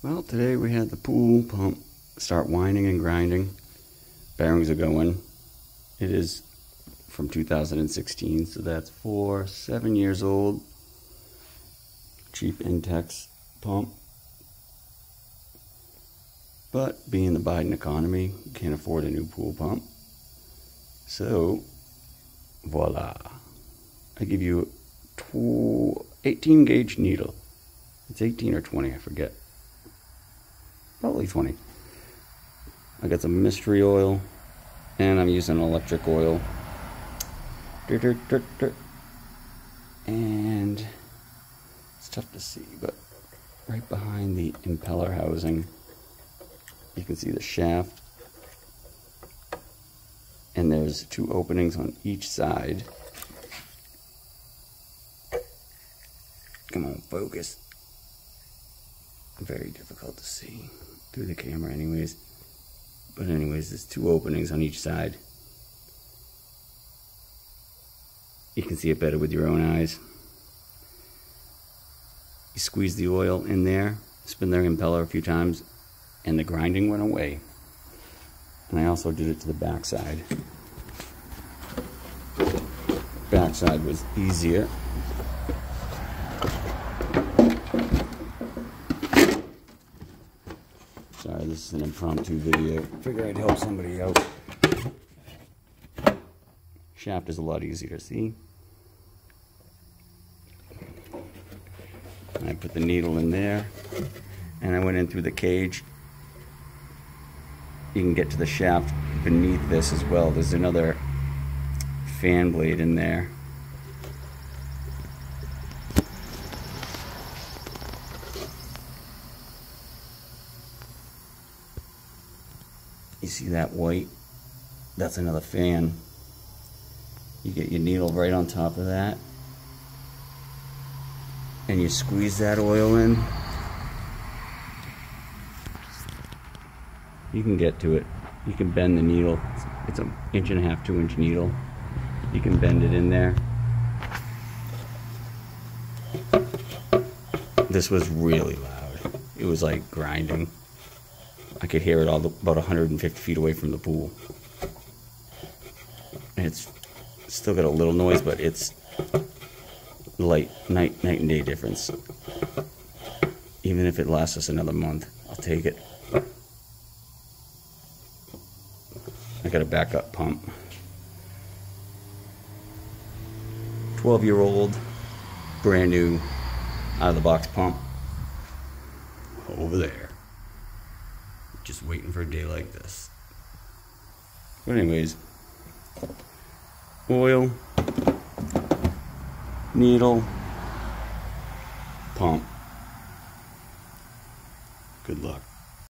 Well, today we had the pool pump start whining and grinding. Bearings are going. It is from 2016, so that's 7 years old. Cheap Intex pump. But being the Biden economy, you can't afford a new pool pump. So, voila. I give you a 18 gauge needle. It's 18 or 20, I forget. Probably 20. I got some mystery oil, and I'm using electric oil. And it's tough to see, but right behind the impeller housing, you can see the shaft. And there's 2 openings on each side. Come on, focus. Very difficult to see through the camera anyways. But anyways, there's 2 openings on each side. You can see it better with your own eyes. You squeeze the oil in there, spin the impeller a few times, and the grinding went away. And I also did it to the back side. Back side was easier. Sorry, this is an impromptu video. Figure I'd help somebody out. Shaft is a lot easier to see. I put the needle in there, and I went in through the cage. You can get to the shaft beneath this as well. There's another fan blade in there. You see that white? That's another fan. You get your needle right on top of that, and you squeeze that oil in. You can get to it. You can bend the needle. It's an 1.5 to 2-inch needle. You can bend it in there. This was really loud. It was like grinding. I could hear it all about 150 feet away from the pool. And it's still got a little noise, but it's night and day difference. Even if it lasts us another month, I'll take it. I got a backup pump. 12-year-old, brand new, out of the box pump. Over there. Just waiting for a day like this. But anyways, oil, needle, pump. Good luck.